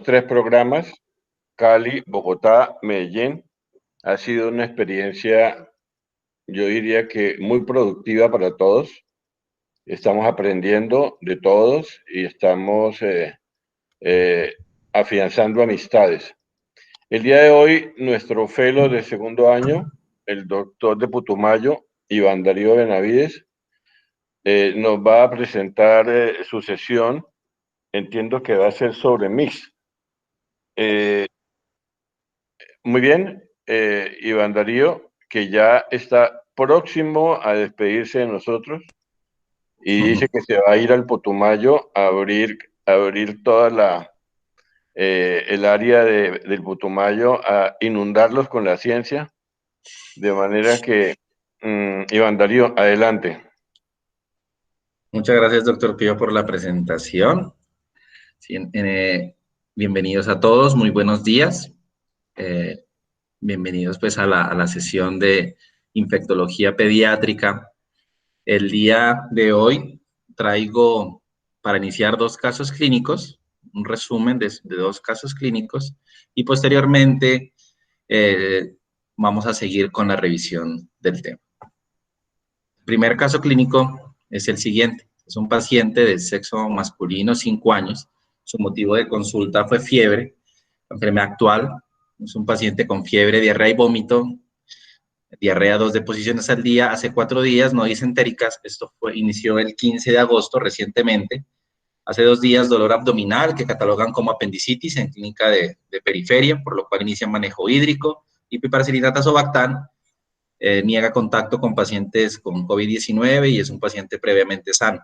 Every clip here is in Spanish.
3 programas, Cali, Bogotá, Medellín. Ha sido una experiencia, yo diría que muy productiva para todos. Estamos aprendiendo de todos y estamos afianzando amistades. El día de hoy, nuestro fellow de segundo año, el doctor de Putumayo, Iván Darío Benavides, nos va a presentar su sesión. Entiendo que va a ser sobre mix. Muy bien, Iván Darío, que ya está próximo a despedirse de nosotros y dice que se va a ir al Putumayo a abrir toda el área del Putumayo, a inundarlos con la ciencia, de manera que, Iván Darío, adelante. Muchas gracias, doctor Pío, por la presentación. Sí, bienvenidos a todos, muy buenos días. Bienvenidos pues a la sesión de infectología pediátrica. El día de hoy traigo para iniciar 2 casos clínicos, un resumen de 2 casos clínicos y posteriormente vamos a seguir con la revisión del tema. El primer caso clínico es el siguiente. Es un paciente de sexo masculino, 5 años. Su motivo de consulta fue fiebre, enfermedad actual. Es un paciente con fiebre, diarrea y vómito, diarrea 2 deposiciones al día, hace 4 días, no disentéricas. Esto inició el 15 de agosto recientemente. Hace 2 días, dolor abdominal que catalogan como apendicitis en clínica de periferia, por lo cual inician manejo hídrico, y piperacilina tazobactam. Niega contacto con pacientes con COVID-19 y es un paciente previamente sano.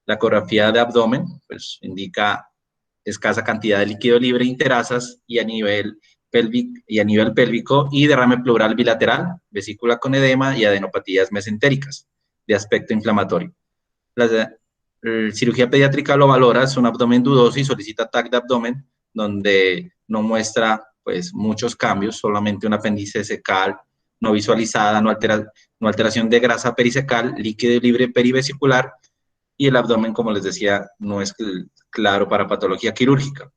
La ecografía de abdomen pues, indica escasa cantidad de líquido libre interasas y a nivel pélvico y derrame pleural bilateral, vesícula con edema y adenopatías mesentéricas de aspecto inflamatorio. La cirugía pediátrica lo valora, es un abdomen dudoso y solicita TAC de abdomen, donde no muestra pues, muchos cambios, solamente un apéndice secal no visualizada, no alteración de grasa pericecal, líquido libre perivesicular, y el abdomen, como les decía, no es claro para patología quirúrgica.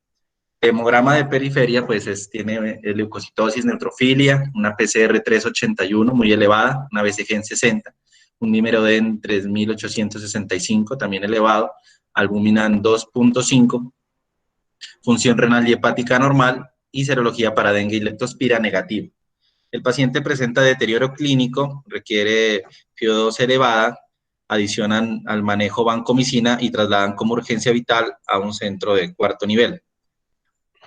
Hemograma de periferia, pues tiene leucocitosis, neutrofilia, una PCR 381 muy elevada, una BCG en 60, un número D en 3.865 también elevado, albúmina en 2.5, función renal y hepática normal y serología para dengue y leptospira negativa. El paciente presenta deterioro clínico, requiere FIO2 elevada, adicionan al manejo vancomicina y trasladan como urgencia vital a un centro de 4º nivel.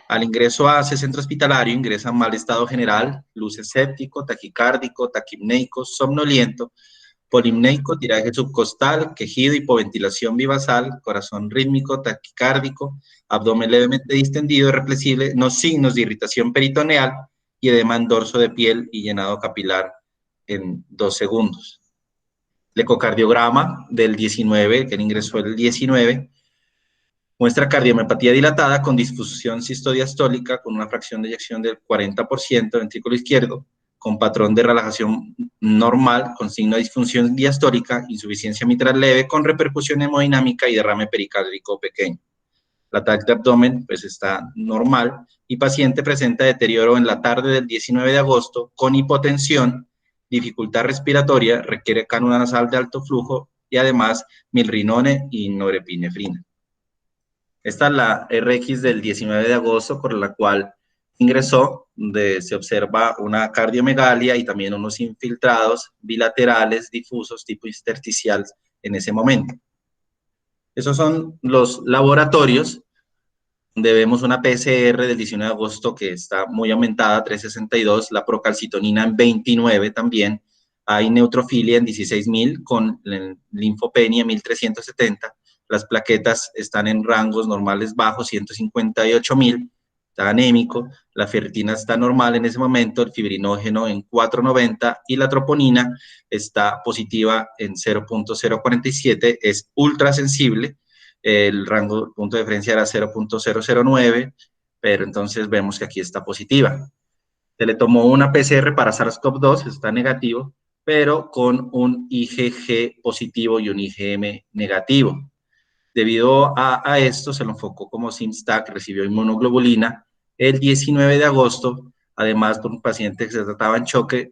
Al ingreso a ese centro hospitalario ingresan mal estado general, luz escéptico, taquicárdico, taquipneico, somnoliento, polimneico, tiraje subcostal, quejido, hipoventilación bivasal, corazón rítmico, taquicárdico, abdomen levemente distendido, irrepresible, no signos de irritación peritoneal y edema en dorso de piel y llenado capilar en 2 segundos. El ecocardiograma del 19, que ingresó el 19, muestra cardiomiopatía dilatada con disfunción sistodiastólica con una fracción de eyección del 40% ventrículo izquierdo, con patrón de relajación normal, con signo de disfunción diastólica, insuficiencia mitral leve, con repercusión hemodinámica y derrame pericárdico pequeño. La TAC de abdomen pues está normal y paciente presenta deterioro en la tarde del 19 de agosto con hipotensión, dificultad respiratoria, requiere cánula nasal de alto flujo y además milrinone y norepinefrina. Esta es la RX del 19 de agosto por la cual ingresó, donde se observa una cardiomegalia y también unos infiltrados bilaterales difusos tipo intersticial en ese momento. Esos son los laboratorios, donde vemos una PCR del 19 de agosto que está muy aumentada, 362, la procalcitonina en 29 también, hay neutrofilia en 16.000 con linfopenia en 1.370, las plaquetas están en rangos normales bajos, 158.000, está anémico, la ferritina está normal en ese momento, el fibrinógeno en 490 y la troponina está positiva en 0.047, es ultrasensible, el rango punto de referencia era 0.009, pero entonces vemos que aquí está positiva. Se le tomó una PCR para SARS-CoV-2, está negativo, pero con un IgG positivo y un IgM negativo. Debido a esto, se lo enfocó como SIMSTAC, recibió inmunoglobulina el 19 de agosto, además por un paciente que se trataba en choque,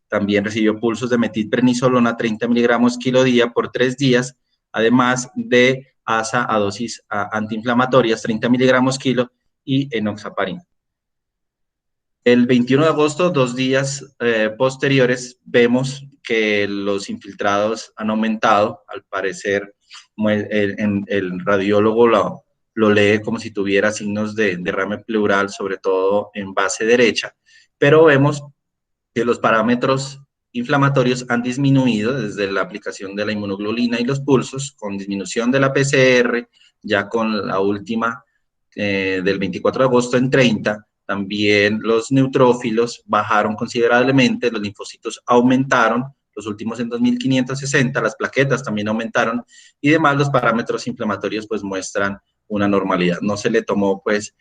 también recibió pulsos de metilprednisolona 30 miligramos kilo día por 3 días, además de ASA a dosis antiinflamatorias 30 miligramos kilo y enoxaparina. El 21 de agosto, 2 días posteriores, vemos que los infiltrados han aumentado. Al parecer, el radiólogo lo lee como si tuviera signos de derrame pleural, sobre todo en base derecha, pero vemos que los parámetros inflamatorios han disminuido desde la aplicación de la inmunoglobulina y los pulsos, con disminución de la PCR, ya con la última del 24 de agosto en 30, también los neutrófilos bajaron considerablemente, los linfocitos aumentaron, los últimos en 2560, las plaquetas también aumentaron, y demás los parámetros inflamatorios pues muestran una normalidad. No se le tomó pues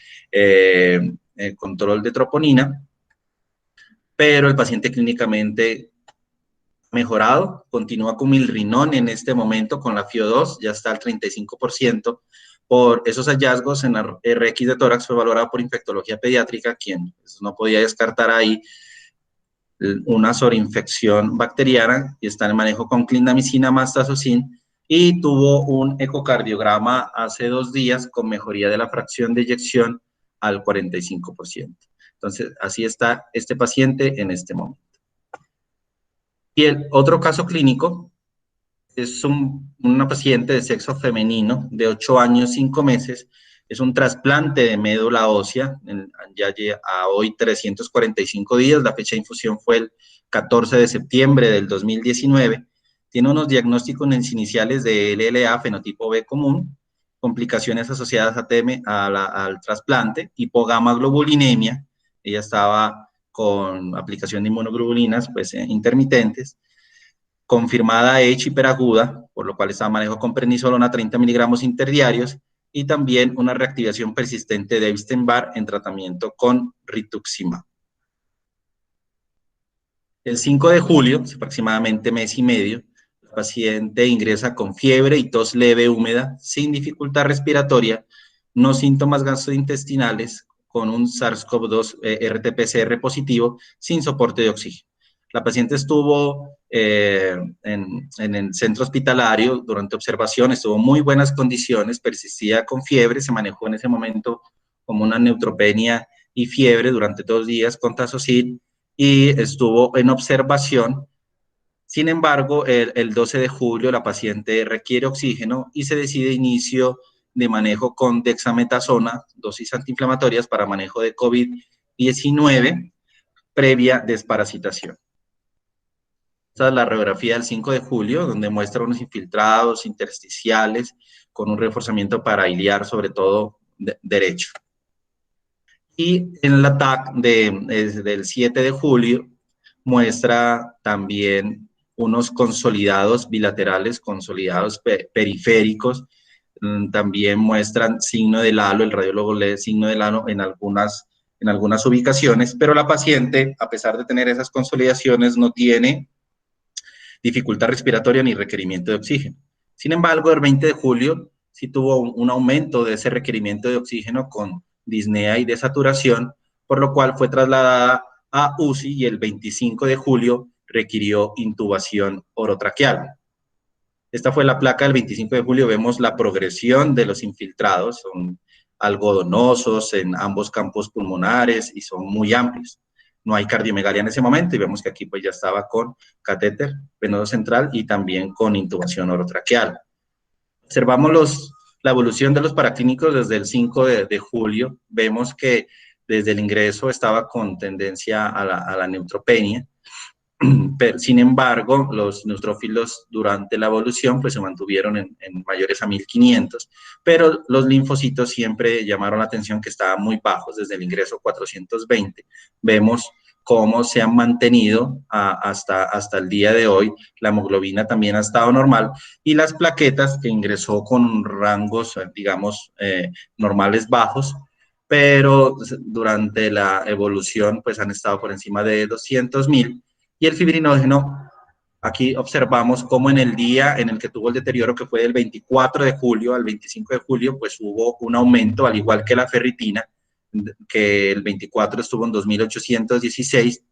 control de troponina, pero el paciente clínicamente mejorado, continúa con milrinón en este momento, con la FIO2, ya está al 35%. Por esos hallazgos en la RX de tórax fue valorado por infectología pediátrica, quien pues, no podía descartar ahí una sobreinfección bacteriana, y está en manejo con clindamicina más tazocin, y tuvo un ecocardiograma hace 2 días con mejoría de la fracción de eyección al 45%. Entonces, así está este paciente en este momento. Y el otro caso clínico es una paciente de sexo femenino de 8 años, 5 meses, es un trasplante de médula ósea, ya a hoy 345 días, la fecha de infusión fue el 14 de septiembre del 2019, tiene unos diagnósticos iniciales de LLA, fenotipo B común, complicaciones asociadas al trasplante, hipogamaglobulinemia, ella estaba con aplicación de inmunoglobulinas pues, intermitentes, confirmada H hiperaguda, por lo cual estaba manejo con prednisolona 30 miligramos interdiarios, y también una reactivación persistente de Epstein-Barr en tratamiento con rituximab. El 5 de julio, aproximadamente mes y medio, el paciente ingresa con fiebre y tos leve húmeda, sin dificultad respiratoria, no síntomas gastrointestinales, con un SARS-CoV-2 RT-PCR positivo, sin soporte de oxígeno. La paciente estuvo en el centro hospitalario durante observación, estuvo en muy buenas condiciones, persistía con fiebre, se manejó en ese momento como una neutropenia y fiebre durante 2 días con tazocin, y estuvo en observación. Sin embargo, el 12 de julio la paciente requiere oxígeno y se decide inicio de manejo con dexametasona, dosis antiinflamatorias para manejo de COVID-19 previa desparasitación. Esta es la radiografía del 5 de julio, donde muestra unos infiltrados intersticiales con un reforzamiento parailiar, sobre todo derecho. Y en la TAC del 7 de julio muestra también unos consolidados bilaterales, consolidados periféricos, también muestran signo del halo, el radiólogo lee signo del halo en algunas ubicaciones, pero la paciente, a pesar de tener esas consolidaciones, no tiene dificultad respiratoria ni requerimiento de oxígeno. Sin embargo, el 20 de julio sí tuvo un aumento de ese requerimiento de oxígeno con disnea y desaturación, por lo cual fue trasladada a UCI y el 25 de julio requirió intubación orotraqueal. Esta fue la placa del 25 de julio, vemos la progresión de los infiltrados, son algodonosos en ambos campos pulmonares y son muy amplios. No hay cardiomegalia en ese momento y vemos que aquí pues ya estaba con catéter venoso central y también con intubación orotraqueal. Observamos la evolución de los paraclínicos desde el 5 de julio. Vemos que desde el ingreso estaba con tendencia a la neutropenia. Pero, sin embargo, los neutrófilos durante la evolución pues, se mantuvieron en mayores a 1500, pero los linfocitos siempre llamaron la atención que estaban muy bajos desde el ingreso 420. Vemos cómo se han mantenido hasta el día de hoy. La hemoglobina también ha estado normal y las plaquetas que ingresó con rangos, digamos, normales bajos, pero durante la evolución pues han estado por encima de 200,000. Y el fibrinógeno aquí observamos cómo en el día en el que tuvo el deterioro, que fue del 24 de julio al 25 de julio, pues hubo un aumento, al igual que la ferritina, que el 24 estuvo en 2.816.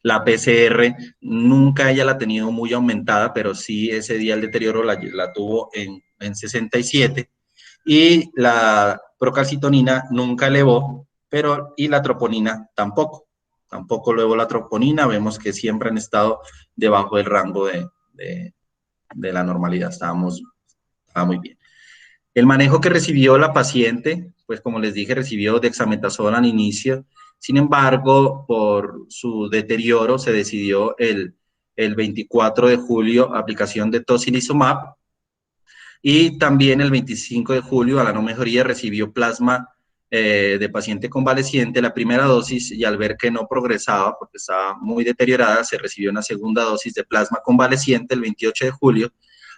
La PCR nunca ella la ha tenido muy aumentada, pero sí ese día el deterioro la tuvo en 67. Y la procalcitonina nunca elevó, y la troponina tampoco. Tampoco elevó la troponina, vemos que siempre han estado debajo del rango de la normalidad, estaba muy bien. El manejo que recibió la paciente, pues como les dije, recibió dexametasona al inicio. Sin embargo, por su deterioro se decidió el 24 de julio aplicación de tocilizumab, y también el 25 de julio a la no mejoría recibió plasma de paciente convaleciente, la primera dosis, y al ver que no progresaba porque estaba muy deteriorada, se recibió una segunda dosis de plasma convaleciente el 28 de julio,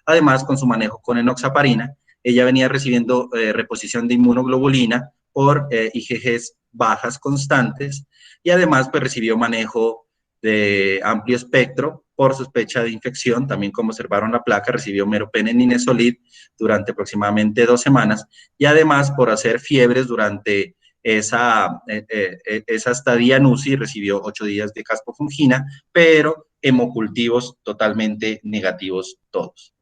además con su manejo con enoxaparina. Ella venía recibiendo reposición de inmunoglobulina por IgGs bajas constantes, y además pues recibió manejo de amplio espectro por sospecha de infección. También, como observaron la placa, recibió meropenem ninesolid durante aproximadamente 2 semanas, y además por hacer fiebres durante esa estadía en UCI recibió 8 días de caspofungina, pero hemocultivos totalmente negativos todos.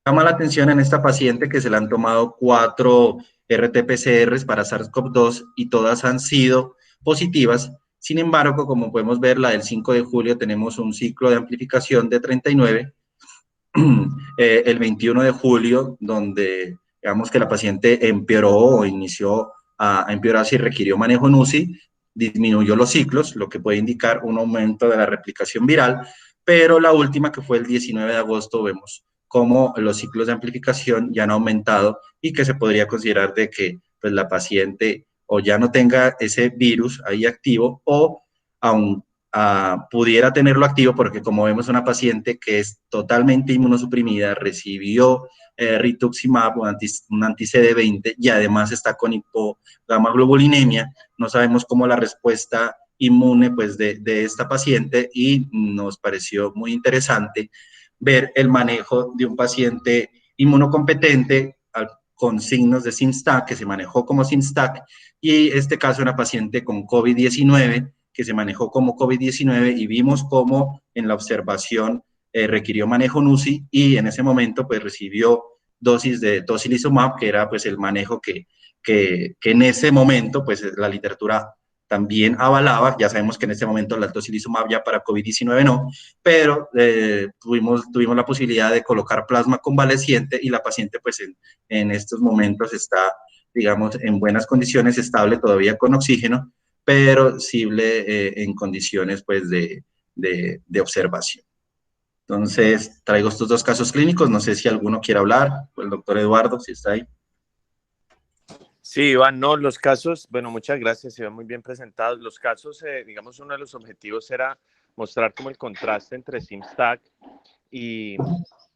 Llama la atención en esta paciente que se le han tomado 4 RT-PCRs para SARS-CoV-2 y todas han sido positivas. Sin embargo, como podemos ver, la del 5 de julio tenemos un ciclo de amplificación de 39. El 21 de julio, donde digamos que la paciente empeoró o inició a empeorarse y requirió manejo en UCI, disminuyó los ciclos, lo que puede indicar un aumento de la replicación viral, pero la última, que fue el 19 de agosto, vemos cómo los ciclos de amplificación ya han aumentado y que se podría considerar de que pues, la paciente o ya no tenga ese virus ahí activo, o aún pudiera tenerlo activo, porque como vemos una paciente que es totalmente inmunosuprimida, recibió rituximab, un anti-CD20, y además está con hipogamaglobulinemia. No sabemos cómo la respuesta inmune pues, de esta paciente, y nos pareció muy interesante ver el manejo de un paciente inmunocompetente con signos de SINSTAC, que se manejó como SINSTAC, y este caso una paciente con COVID-19, que se manejó como COVID-19, y vimos cómo en la observación requirió manejo NUCI, y en ese momento pues recibió dosis de tocilizumab, que era pues el manejo que en ese momento pues la literatura también avalaba. Ya sabemos que en este momento la tocilizumab ya para COVID-19 no, pero tuvimos la posibilidad de colocar plasma convaleciente, y la paciente pues en estos momentos está, digamos, en buenas condiciones, estable todavía con oxígeno, pero cible en condiciones pues de observación. Entonces, traigo estos 2 casos clínicos, no sé si alguno quiere hablar, el doctor Eduardo, si está ahí. Sí, Iván, no, los casos, bueno, muchas gracias, Iván, muy bien presentados. Los casos, digamos, uno de los objetivos era mostrar como el contraste entre SIMSTAC y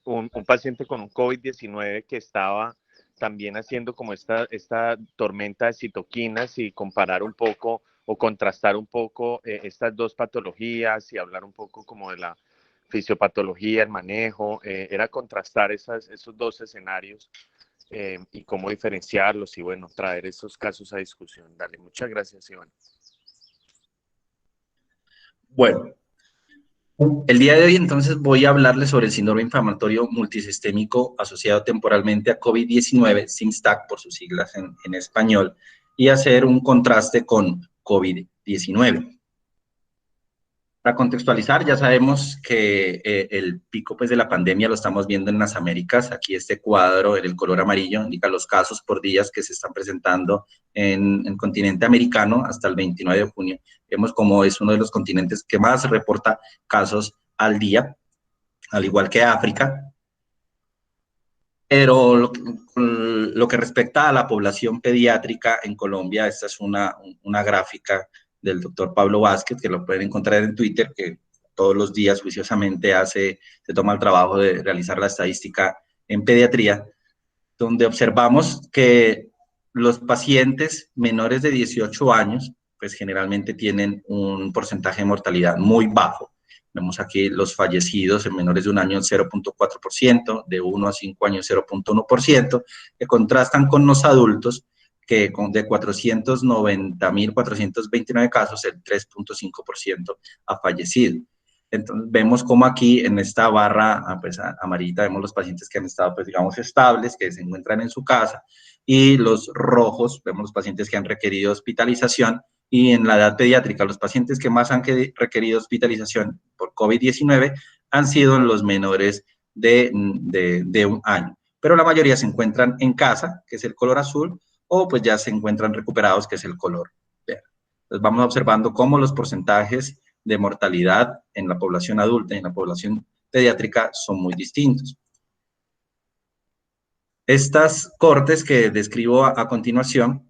un paciente con un COVID-19 que estaba también haciendo como esta tormenta de citoquinas, y comparar un poco o contrastar un poco estas dos patologías, y hablar un poco como de la fisiopatología, el manejo, era contrastar esos 2 escenarios y cómo diferenciarlos, y bueno, traer esos casos a discusión. Dale, muchas gracias, Iván. Bueno, el día de hoy entonces voy a hablarles sobre el síndrome inflamatorio multisistémico asociado temporalmente a COVID-19, SIMSTAC por sus siglas en español, y hacer un contraste con COVID-19. Para contextualizar, ya sabemos que el pico pues, de la pandemia lo estamos viendo en las Américas. Aquí este cuadro en el color amarillo indica los casos por días que se están presentando en el continente americano hasta el 29 de junio. Vemos cómo es uno de los continentes que más reporta casos al día, al igual que África. Pero lo que respecta a la población pediátrica en Colombia, esta es una gráfica del doctor Pablo Vázquez, que lo pueden encontrar en Twitter, que todos los días juiciosamente se toma el trabajo de realizar la estadística en pediatría, donde observamos que los pacientes menores de 18 años, pues generalmente tienen un porcentaje de mortalidad muy bajo. Vemos aquí los fallecidos en menores de un año 0.4%, de 1 a 5 años 0.1%, que contrastan con los adultos, que de 490.429 casos, el 3.5% ha fallecido. Entonces, vemos como aquí en esta barra pues, amarillita vemos los pacientes que han estado, pues, digamos, estables, que se encuentran en su casa, y los rojos vemos los pacientes que han requerido hospitalización, y en la edad pediátrica los pacientes que más han requerido hospitalización por COVID-19 han sido los menores de un año. Pero la mayoría se encuentran en casa, que es el color azul, o pues ya se encuentran recuperados, que es el color verde. Entonces vamos observando cómo los porcentajes de mortalidad en la población adulta y en la población pediátrica son muy distintos. Estas cortes que describo a continuación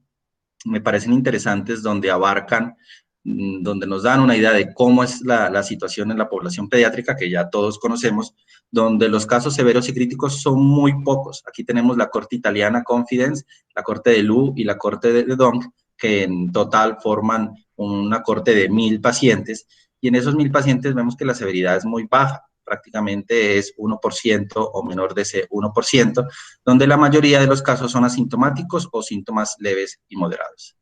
me parecen interesantes, donde abarcan, donde nos dan una idea de cómo es la situación en la población pediátrica, que ya todos conocemos, donde los casos severos y críticos son muy pocos. Aquí tenemos la corte italiana Confidence, la corte de Lu y la corte de Dong, que en total forman una corte de 1.000 pacientes, y en esos 1.000 pacientes vemos que la severidad es muy baja, prácticamente es 1% o menor de ese 1%, donde la mayoría de los casos son asintomáticos o síntomas leves y moderados.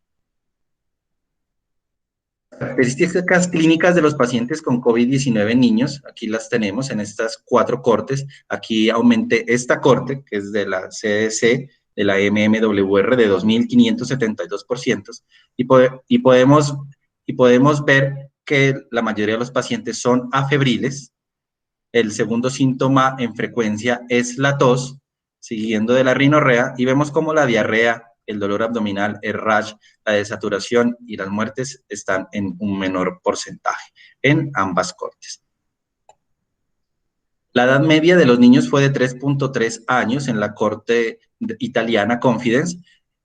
Características clínicas de los pacientes con COVID-19 en niños, aquí las tenemos en estas 4 cortes. Aquí aumenté esta corte, que es de la CDC, de la MMWR, de 2.572%, y podemos ver que la mayoría de los pacientes son afebriles. El segundo síntoma en frecuencia es la tos, siguiendo de la rinorrea, y vemos cómo la diarrea, el dolor abdominal, el rash, la desaturación y las muertes están en un menor porcentaje en ambas cortes. La edad media de los niños fue de 3.3 años en la corte italiana Confidence,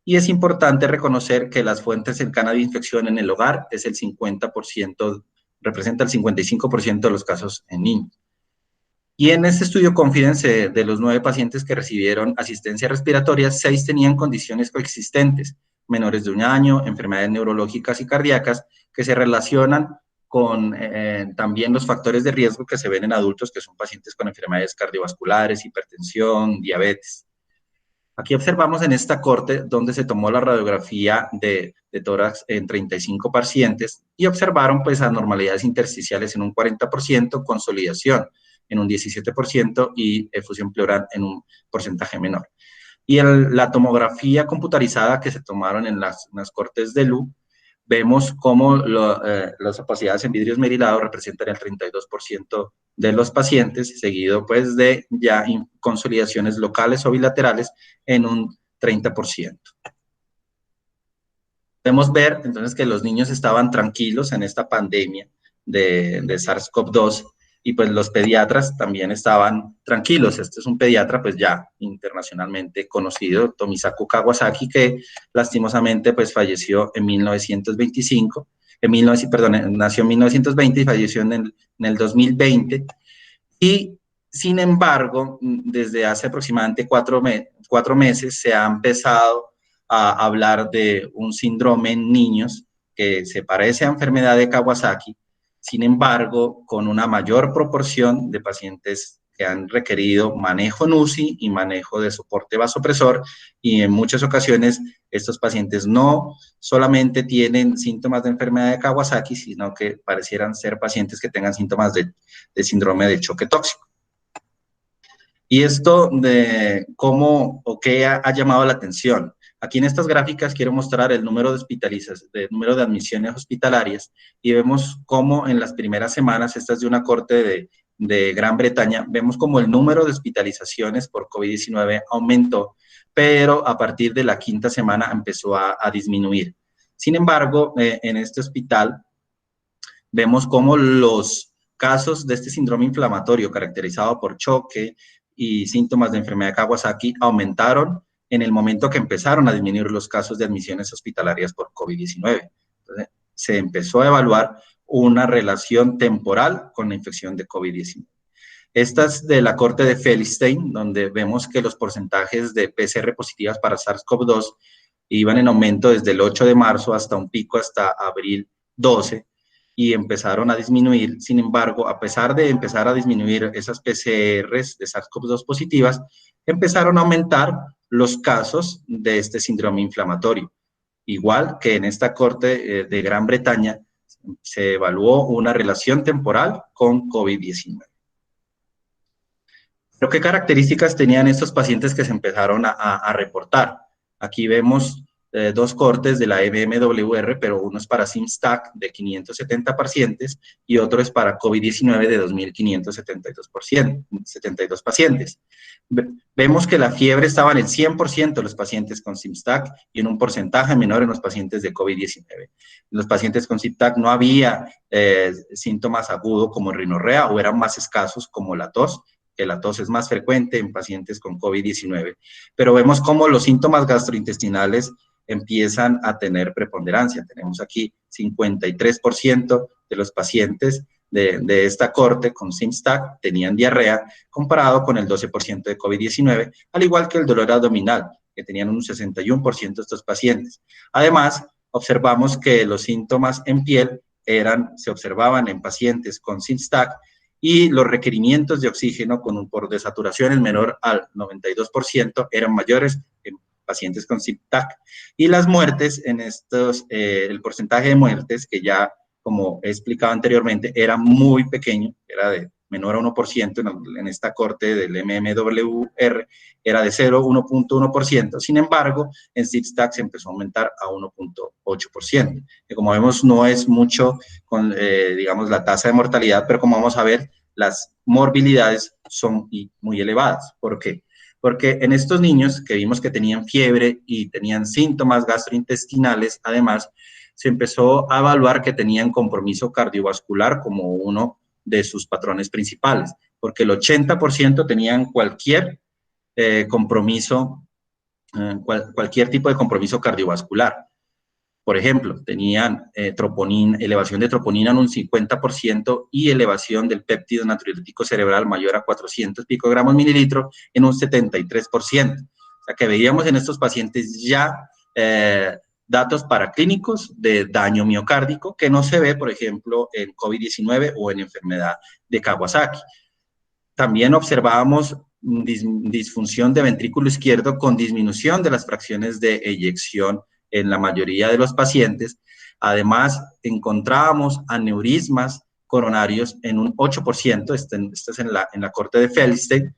y es importante reconocer que las fuentes cercanas de infección en el hogar es el 50%, representa el 55% de los casos en niños. Y en este estudio Confidence, de los 9 pacientes que recibieron asistencia respiratoria, 6 tenían condiciones coexistentes, menores de un año, enfermedades neurológicas y cardíacas, que se relacionan con también los factores de riesgo que se ven en adultos, que son pacientes con enfermedades cardiovasculares, hipertensión, diabetes. Aquí observamos en esta corte donde se tomó la radiografía de tórax en 35 pacientes y observaron pues anormalidades intersticiales en un 40%, consolidación en un 17% y efusión pleural en un porcentaje menor. Y en la tomografía computarizada que se tomaron en las cortes de Lu, vemos cómo las opacidades en vidrio esmerilado representan el 32% de los pacientes, seguido pues de ya consolidaciones locales o bilaterales en un 30%. Podemos ver entonces que los niños estaban tranquilos en esta pandemia de SARS-CoV-2, y pues los pediatras también estaban tranquilos. Este es un pediatra pues ya internacionalmente conocido, Tomisaku Kawasaki, que lastimosamente pues falleció en 1925, nació en 1920 y falleció en el 2020, y sin embargo, desde hace aproximadamente 4 meses se ha empezado a hablar de un síndrome en niños que se parece a enfermedad de Kawasaki, sin embargo, con una mayor proporción de pacientes que han requerido manejo en UCI y manejo de soporte vasopresor, y en muchas ocasiones estos pacientes no solamente tienen síntomas de enfermedad de Kawasaki, sino que parecieran ser pacientes que tengan síntomas de síndrome de choque tóxico. Y esto de cómo o qué ha llamado la atención. Aquí en estas gráficas quiero mostrar el número de número de admisiones hospitalarias, y vemos cómo en las primeras semanas, esta es de una corte de Gran Bretaña, vemos cómo el número de hospitalizaciones por COVID-19 aumentó, pero a partir de la 5ª semana empezó a disminuir. Sin embargo, en este hospital vemos cómo los casos de este síndrome inflamatorio caracterizado por choque y síntomas de enfermedad de Kawasaki aumentaron en el momento que empezaron a disminuir los casos de admisiones hospitalarias por COVID-19. Entonces, se empezó a evaluar una relación temporal con la infección de COVID-19. Esta es de la corte de Feldstein, donde vemos que los porcentajes de PCR positivas para SARS-CoV-2 iban en aumento desde el 8 de marzo hasta un pico hasta abril 12, y empezaron a disminuir. Sin embargo, a pesar de empezar a disminuir esas PCRs de SARS-CoV-2 positivas, empezaron a aumentar los casos de este síndrome inflamatorio. Igual que en esta corte de Gran Bretaña, se evaluó una relación temporal con COVID-19. ¿Pero qué características tenían estos pacientes que se empezaron a reportar? Aquí vemos dos cortes de la MMWR, pero uno es para SIMSTAC de 570 pacientes y otro es para COVID-19 de 2.572 pacientes. Vemos que la fiebre estaba en el 100% de los pacientes con SIMSTAC y en un porcentaje menor en los pacientes de COVID-19. En los pacientes con SIMSTAC no había síntomas agudos como rinorrea o eran más escasos como la tos, que la tos es más frecuente en pacientes con COVID-19. Pero vemos cómo los síntomas gastrointestinales empiezan a tener preponderancia. Tenemos aquí 53% de los pacientes de esta corte con SIMSTAC tenían diarrea, comparado con el 12% de COVID-19, al igual que el dolor abdominal, que tenían un 61% de estos pacientes. Además, observamos que los síntomas en piel se observaban en pacientes con SIMSTAC, y los requerimientos de oxígeno por desaturación menor al 92% eran mayores en pacientes con SIMSTAC. Y las muertes el porcentaje de muertes, que ya, como he explicado anteriormente, era muy pequeño, era de menor a 1%, en esta corte del MMWR era de 1.1%, sin embargo, en SIMSTAC se empezó a aumentar a 1.8%, que como vemos no es mucho con, digamos, la tasa de mortalidad, pero como vamos a ver, las morbilidades son muy elevadas. ¿Por qué? Porque en estos niños que vimos que tenían fiebre y tenían síntomas gastrointestinales, además, se empezó a evaluar que tenían compromiso cardiovascular como uno de sus patrones principales, porque el 80% tenían cualquier cualquier tipo de compromiso cardiovascular. Por ejemplo, tenían elevación de troponina en un 50% y elevación del péptido natriurético cerebral mayor a 400 picogramos mililitro en un 73%. O sea que veíamos en estos pacientes ya datos paraclínicos de daño miocárdico que no se ve, por ejemplo, en COVID-19 o en enfermedad de Kawasaki. También observábamos disfunción de ventrículo izquierdo con disminución de las fracciones de eyección en la mayoría de los pacientes. Además, encontrábamos aneurismas coronarios en un 8%, esto es en la corte de Feldstein,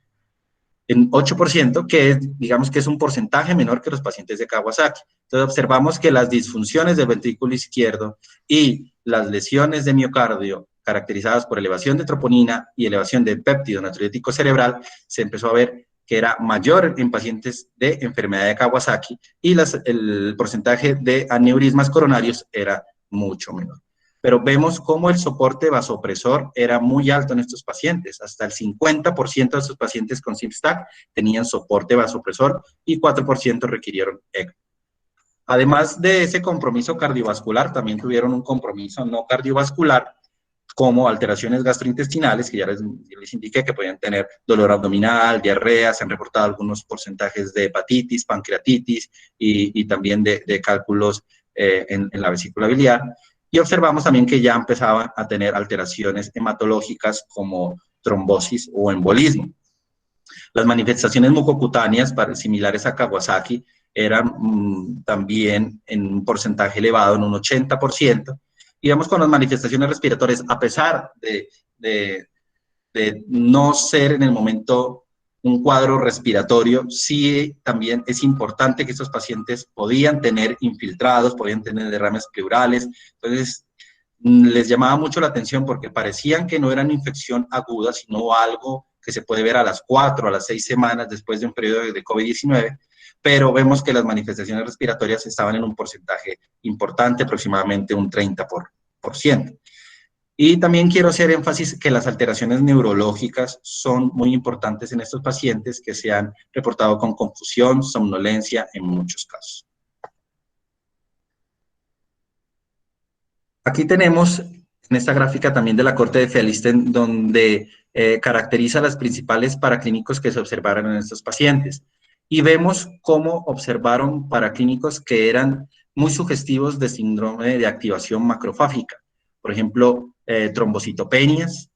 en 8%, que digamos que es un porcentaje menor que los pacientes de Kawasaki. Entonces, observamos que las disfunciones del ventrículo izquierdo y las lesiones de miocardio caracterizadas por elevación de troponina y elevación del péptido natriurético cerebral, se empezó a ver que era mayor en pacientes de enfermedad de Kawasaki y el porcentaje de aneurismas coronarios era mucho menor. Pero vemos cómo el soporte vasopresor era muy alto en estos pacientes. Hasta el 50% de estos pacientes con SIMSTAC tenían soporte vasopresor y 4% requirieron ECMO. Además de ese compromiso cardiovascular, también tuvieron un compromiso no cardiovascular, como alteraciones gastrointestinales, que ya les indiqué que podían tener dolor abdominal, diarrea, se han reportado algunos porcentajes de hepatitis, pancreatitis y también de cálculos en la vesícula biliar. Y observamos también que ya empezaban a tener alteraciones hematológicas como trombosis o embolismo. Las manifestaciones mucocutáneas similares a Kawasaki eran también en un porcentaje elevado, en un 80%, y vemos con las manifestaciones respiratorias, a pesar de no ser en el momento un cuadro respiratorio, sí también es importante que estos pacientes podían tener infiltrados, podían tener derrames pleurales. Entonces, les llamaba mucho la atención porque parecían que no eran infección aguda, sino algo que se puede ver a las 4 a las 6 semanas después de un periodo de COVID-19, pero vemos que las manifestaciones respiratorias estaban en un porcentaje importante, aproximadamente un 30%. Y también quiero hacer énfasis que las alteraciones neurológicas son muy importantes en estos pacientes que se han reportado con confusión, somnolencia en muchos casos. Aquí tenemos en esta gráfica también de la corte de Feldstein, donde caracteriza las principales paraclínicos que se observaron en estos pacientes. y vemos cómo observaron paraclínicos que eran muy sugestivos de síndrome de activación macrofágica. Por ejemplo, trombocitopenias,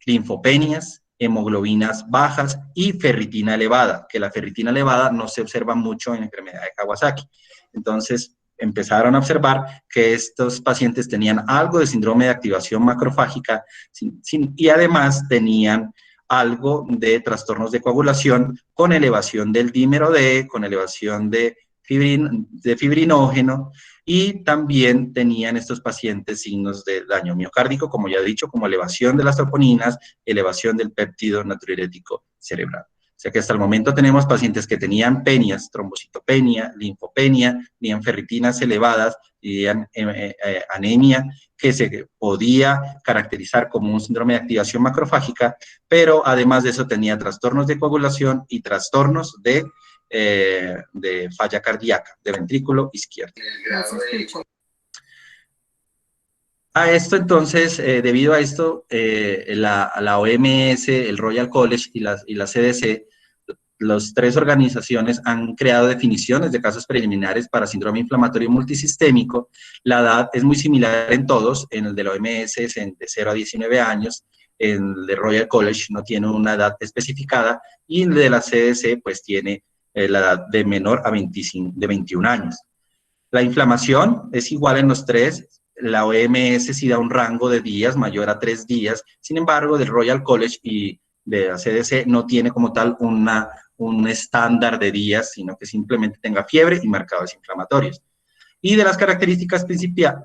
linfopenias, hemoglobinas bajas y ferritina elevada, que la ferritina elevada no se observa mucho en la enfermedad de Kawasaki. Entonces, empezaron a observar que estos pacientes tenían algo de síndrome de activación macrofágica y además tenían algo de trastornos de coagulación con elevación del dímero D, con elevación de fibrinógeno, y también tenían estos pacientes signos de daño miocárdico, como ya he dicho, como elevación de las troponinas, elevación del péptido natriurético cerebral. O sea que hasta el momento tenemos pacientes que tenían penias, trombocitopenia, linfopenia, tenían ferritinas elevadas, tenían anemia, que se podía caracterizar como un síndrome de activación macrofágica, pero además de eso tenía trastornos de coagulación y trastornos de falla cardíaca, de ventrículo izquierdo. A esto, entonces, debido a esto, la OMS, el Royal College y la CDC, las tres organizaciones han creado definiciones de casos preliminares para síndrome inflamatorio multisistémico. La edad es muy similar en todos, en el de la OMS es de 0 a 19 años, en el de Royal College no tiene una edad especificada, y el de la CDC pues tiene la edad de menor a 21 años. La inflamación es igual en los tres. La OMS sí da un rango de días mayor a 3 días. Sin embargo, del Royal College y de la CDC no tiene como tal un estándar de días, sino que simplemente tenga fiebre y marcadores inflamatorios. Y de las características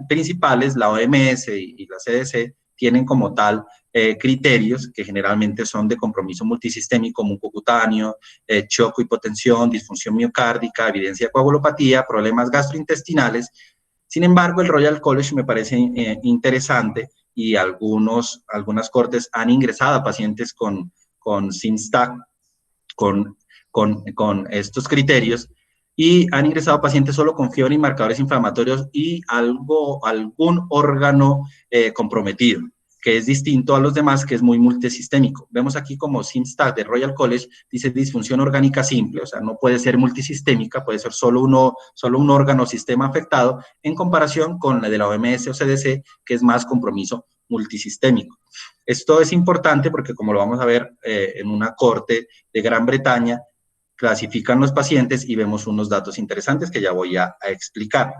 principales, la OMS y la CDC tienen como tal criterios que generalmente son de compromiso multisistémico, mucocutáneo, choco, hipotensión, disfunción miocárdica, evidencia de coagulopatía, problemas gastrointestinales. Sin embargo, el Royal College me parece interesante, y algunas cortes han ingresado a pacientes con SIMSTAC, con estos criterios, y han ingresado pacientes solo con fiebre y marcadores inflamatorios y algún órgano comprometido, que es distinto a los demás, que es muy multisistémico. Vemos aquí como SIMSTAT de Royal College dice disfunción orgánica simple, o sea, no puede ser multisistémica, puede ser solo un órgano o sistema afectado, en comparación con la de la OMS o CDC, que es más compromiso multisistémico. Esto es importante porque, como lo vamos a ver en una corte de Gran Bretaña, clasifican los pacientes y vemos unos datos interesantes que ya voy a explicar.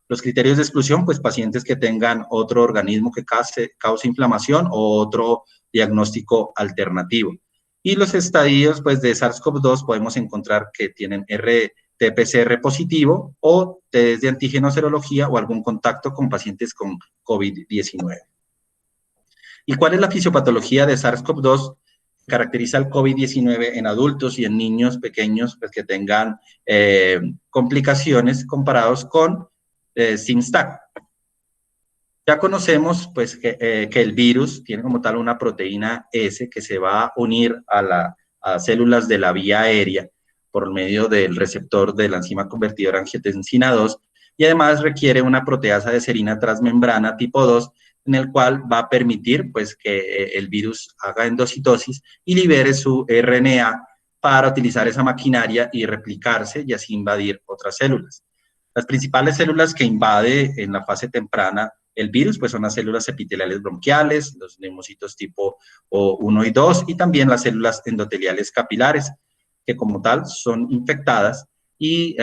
Los criterios de exclusión, pues pacientes que tengan otro organismo que cause inflamación o otro diagnóstico alternativo. Y los estadios, pues, de SARS-CoV-2 podemos encontrar que tienen RT-PCR positivo o test de antígeno serología o algún contacto con pacientes con COVID-19. ¿Y cuál es la fisiopatología de SARS-CoV-2? Caracteriza el COVID-19 en adultos y en niños pequeños, pues, que tengan complicaciones comparados con SIMSTAT. Ya conocemos, pues, que el virus tiene como tal una proteína S que se va a unir a células de la vía aérea por medio del receptor de la enzima convertidora angiotensina 2, y además requiere una proteasa de serina transmembrana tipo 2, en el cual va a permitir, pues, que el virus haga endocitosis y libere su RNA para utilizar esa maquinaria y replicarse y así invadir otras células. Las principales células que invade en la fase temprana el virus, pues, son las células epiteliales bronquiales, los neumocitos tipo 1 y 2, y también las células endoteliales capilares, que como tal son infectadas, y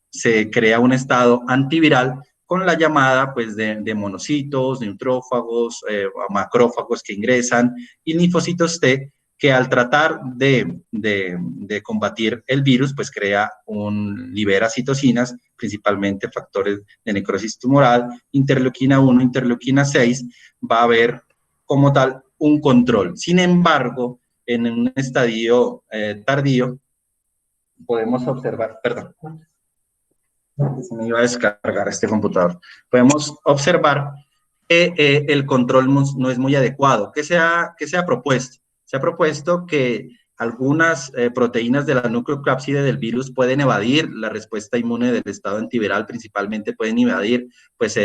se crea un estado antiviral con la llamada, pues, de monocitos, neutrófagos, macrófagos que ingresan, y linfocitos T, que al tratar de combatir el virus, pues libera citocinas, principalmente factores de necrosis tumoral, interleuquina 1, interleuquina 6, va a haber como tal un control. Sin embargo, en un estadio tardío, podemos observar, perdón, se me iba a descargar este computador, podemos observar que el control no es muy adecuado. ¿Qué se ha propuesto? Se ha propuesto que algunas proteínas de la nucleocápside del virus pueden evadir la respuesta inmune del estado antiviral, principalmente pueden evadir, pues,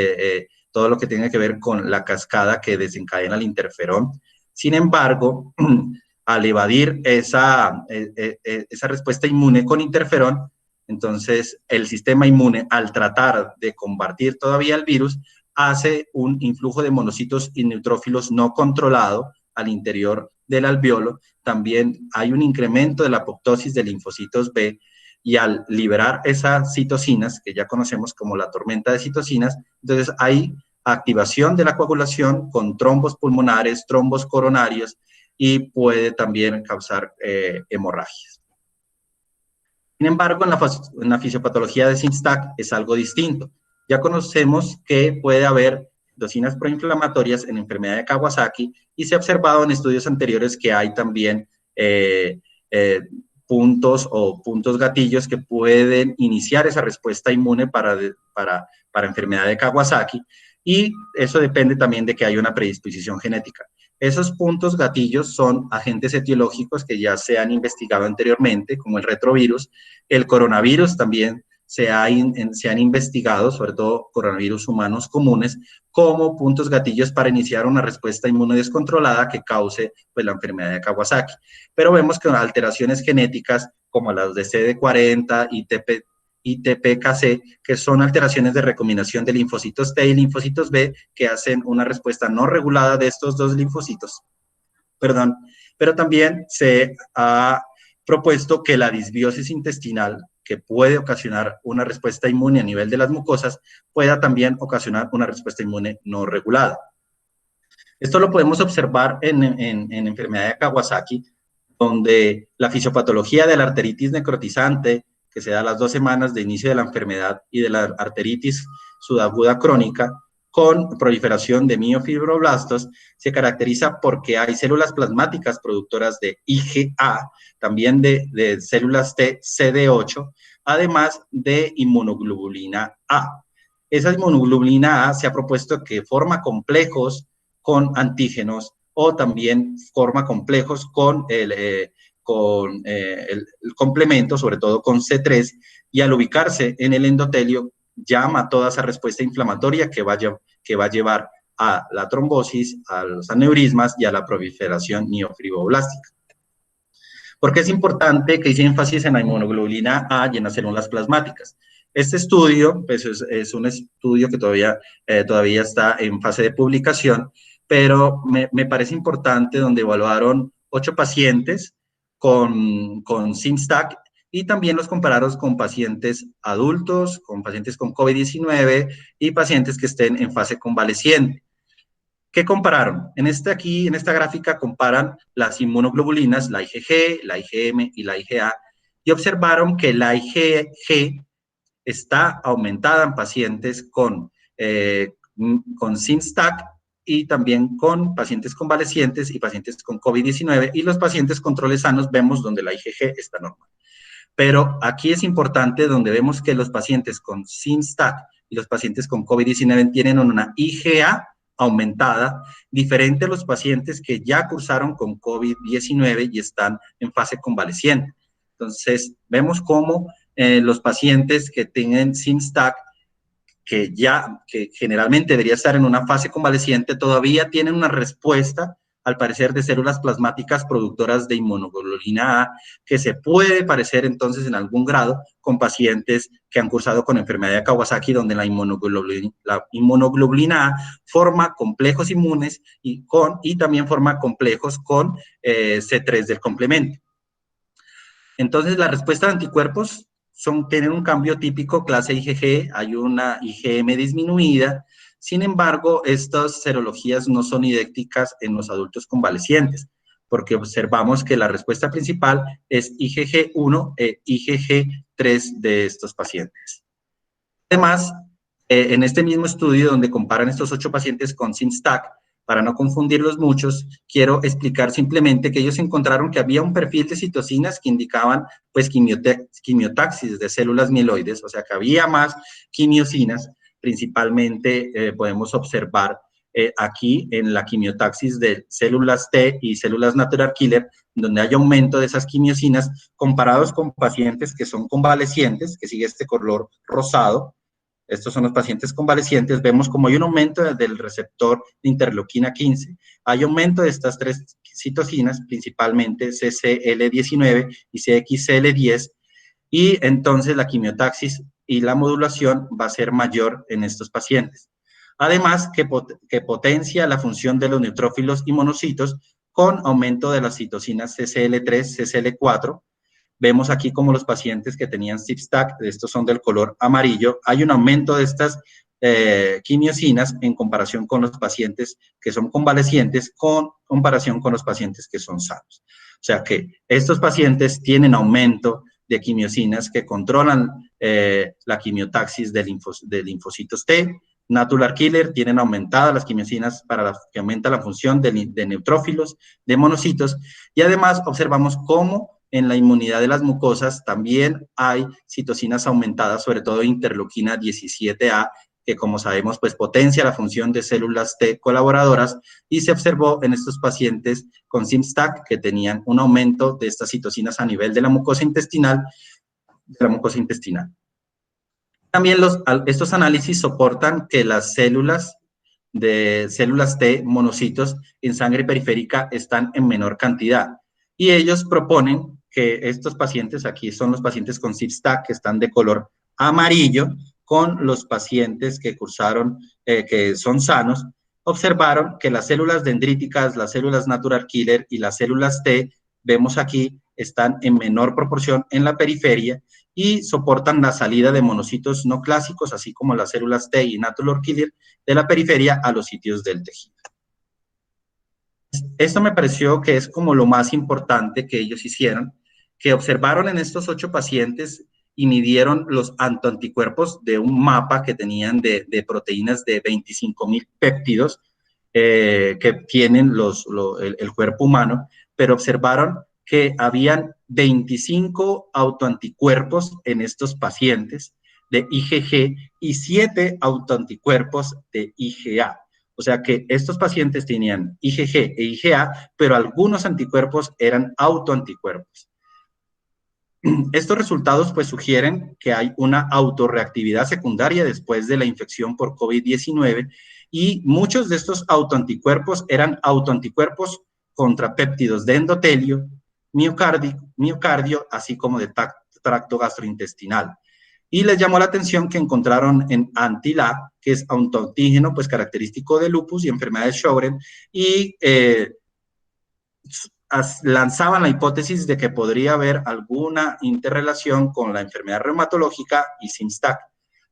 todo lo que tenga que ver con la cascada que desencadena el interferón. Sin embargo, al evadir esa respuesta inmune con interferón, entonces el sistema inmune, al tratar de combatir todavía el virus, hace un influjo de monocitos y neutrófilos no controlado al interior del alveolo. También hay un incremento de la apoptosis de linfocitos B, y al liberar esas citocinas, que ya conocemos como la tormenta de citocinas, entonces hay activación de la coagulación con trombos pulmonares, trombos coronarios, y puede también causar hemorragias. Sin embargo, en la fisiopatología de SYNSTAC es algo distinto. Ya conocemos que puede haber citocinas proinflamatorias en enfermedad de Kawasaki, y se ha observado en estudios anteriores que hay también puntos gatillos que pueden iniciar esa respuesta inmune para enfermedad de Kawasaki, y eso depende también de que haya una predisposición genética. Esos puntos gatillos son agentes etiológicos que ya se han investigado anteriormente, como el retrovirus. El coronavirus también se han investigado, sobre todo coronavirus humanos comunes, como puntos gatillos para iniciar una respuesta inmune descontrolada que cause pues, la enfermedad de Kawasaki. Pero vemos que alteraciones genéticas como las de CD40 y TPKC, que son alteraciones de recombinación de linfocitos T y linfocitos B, que hacen una respuesta no regulada de estos dos linfocitos. Pero también se ha propuesto que la disbiosis intestinal, que puede ocasionar una respuesta inmune a nivel de las mucosas, pueda también ocasionar una respuesta inmune no regulada. Esto lo podemos observar en enfermedad de Kawasaki, donde la fisiopatología de la arteritis necrotizante, que se da a las 2 semanas de inicio de la enfermedad, y de la arteritis subaguda crónica, con proliferación de miofibroblastos, se caracteriza porque hay células plasmáticas productoras de IgA, también de células T CD8, además de inmunoglobulina A. Esa inmunoglobulina A se ha propuesto que forma complejos con antígenos, o también forma complejos con el complemento, sobre todo con C3, y al ubicarse en el endotelio, llama toda esa respuesta inflamatoria que va a llevar a la trombosis, a los aneurismas y a la proliferación miofibroblástica. ¿Por qué es importante que hice énfasis en la inmunoglobulina A y en las células plasmáticas? Este estudio pues, es un estudio que todavía está en fase de publicación, pero me parece importante, donde evaluaron 8 pacientes con SYNSTAC, y también los compararon con pacientes adultos, con pacientes con COVID-19 y pacientes que estén en fase convaleciente. ¿Qué compararon? En esta gráfica comparan las inmunoglobulinas, la IgG, la IgM y la IgA, y observaron que la IgG está aumentada en pacientes con SYNSTAC, y también con pacientes convalecientes y pacientes con COVID-19, y los pacientes controles sanos vemos donde la IgG está normal. Pero aquí es importante, donde vemos que los pacientes con SYNSTAC y los pacientes con COVID-19 tienen una IgA aumentada, diferente a los pacientes que ya cursaron con COVID-19 y están en fase convaleciente. Entonces, vemos cómo los pacientes que tienen SYNSTAC, que generalmente debería estar en una fase convaleciente, todavía tienen una respuesta, al parecer, de células plasmáticas productoras de inmunoglobulina A, que se puede parecer entonces en algún grado con pacientes que han cursado con enfermedad de Kawasaki, donde la inmunoglobulina A forma complejos inmunes y también forma complejos con C3 del complemento. Entonces, la respuesta de anticuerpos tienen un cambio típico clase IgG, hay una IgM disminuida. Sin embargo, estas serologías no son idénticas en los adultos convalecientes, porque observamos que la respuesta principal es IgG1 e IgG3 de estos pacientes. Además, en este mismo estudio, donde comparan estos 8 pacientes con SYNSTAC, para no confundirlos muchos, quiero explicar simplemente que ellos encontraron que había un perfil de citocinas que indicaban pues quimiotaxis de células mieloides, o sea que había más quimiosinas. Principalmente podemos observar aquí en la quimiotaxis de células T y células natural killer, donde hay aumento de esas quimiosinas comparados con pacientes que son convalecientes, que sigue este color rosado. Estos son los pacientes convalecientes. Vemos como hay un aumento del receptor de interleuquina 15. Hay aumento de estas 3 citocinas, principalmente CCL19 y CXCL10, y entonces la quimiotaxis y la modulación va a ser mayor en estos pacientes. Además, que potencia la función de los neutrófilos y monocitos con aumento de las citocinas CCL3, CCL4. Vemos aquí como los pacientes que tenían CIP-STAC, estos son del color amarillo, hay un aumento de estas quimiosinas en comparación con los pacientes que son convalecientes, con comparación con los pacientes que son sanos. O sea que estos pacientes tienen aumento de quimiosinas que controlan la quimiotaxis de linfocitos T. Natural Killer tienen aumentadas las quimiosinas que aumenta la función de neutrófilos, de monocitos, y además observamos cómo en la inmunidad de las mucosas también hay citocinas aumentadas, sobre todo interleuquina 17A, que como sabemos pues potencia la función de células T colaboradoras, y se observó en estos pacientes con CIMSTAC que tenían un aumento de estas citocinas a nivel de la mucosa intestinal. También estos análisis soportan que las células T monocitos en sangre periférica están en menor cantidad, y ellos proponen que estos pacientes, aquí son los pacientes con CIP-STAC que están de color amarillo, con los pacientes que cursaron, que son sanos, observaron que las células dendríticas, las células natural killer y las células T, vemos aquí, están en menor proporción en la periferia y soportan la salida de monocitos no clásicos, así como las células T y natural killer de la periferia a los sitios del tejido. Esto me pareció que es como lo más importante que ellos hicieron, que observaron en estos 8 pacientes y midieron los autoanticuerpos de un mapa que tenían de proteínas de 25.000 péptidos que tienen el cuerpo humano, pero observaron que habían 25 autoanticuerpos en estos pacientes de IgG y 7 autoanticuerpos de IgA. O sea que estos pacientes tenían IgG e IgA, pero algunos anticuerpos eran autoanticuerpos. Estos resultados pues sugieren que hay una autorreactividad secundaria después de la infección por COVID-19, y muchos de estos autoanticuerpos eran autoanticuerpos contra péptidos de endotelio, miocardio, así como de tracto gastrointestinal. Y les llamó la atención que encontraron en anti-LA, que es autoantígeno pues característico de lupus y enfermedad de Sjögren, y lanzaban la hipótesis de que podría haber alguna interrelación con la enfermedad reumatológica y CIMSTAC.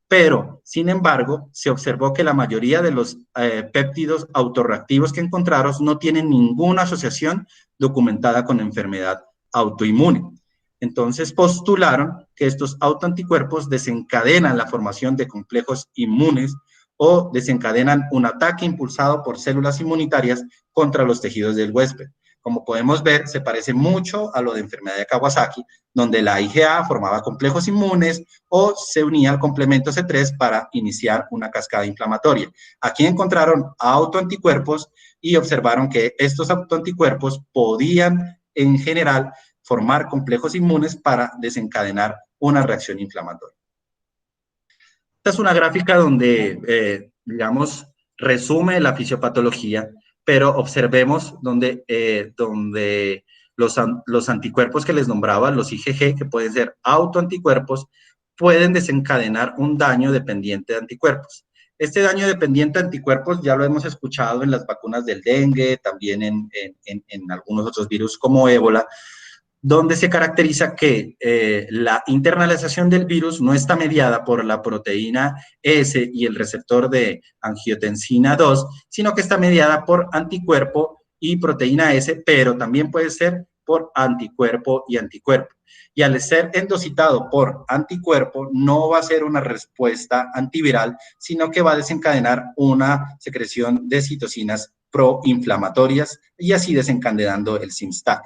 Pero, sin embargo, se observó que la mayoría de los péptidos autorreactivos que encontraron no tienen ninguna asociación documentada con enfermedad autoinmune. Entonces postularon que estos autoanticuerpos desencadenan la formación de complejos inmunes o desencadenan un ataque impulsado por células inmunitarias contra los tejidos del huésped. Como podemos ver, se parece mucho a lo de enfermedad de Kawasaki, donde la IgA formaba complejos inmunes o se unía al complemento C3 para iniciar una cascada inflamatoria. Aquí encontraron autoanticuerpos y observaron que estos autoanticuerpos podían, en general, formar complejos inmunes para desencadenar una reacción inflamatoria. Esta es una gráfica donde, digamos, resume la fisiopatología, pero observemos donde los anticuerpos que les nombraba, los IgG, que pueden ser autoanticuerpos, pueden desencadenar un daño dependiente de anticuerpos. Este daño dependiente de anticuerpos ya lo hemos escuchado en las vacunas del dengue, también en algunos otros virus como ébola, donde se caracteriza que la internalización del virus no está mediada por la proteína S y el receptor de angiotensina 2, sino que está mediada por anticuerpo y proteína S, pero también puede ser por anticuerpo y anticuerpo. Y al ser endocitado por anticuerpo, no va a ser una respuesta antiviral, sino que va a desencadenar una secreción de citocinas proinflamatorias y así desencadenando el CIMSTAC.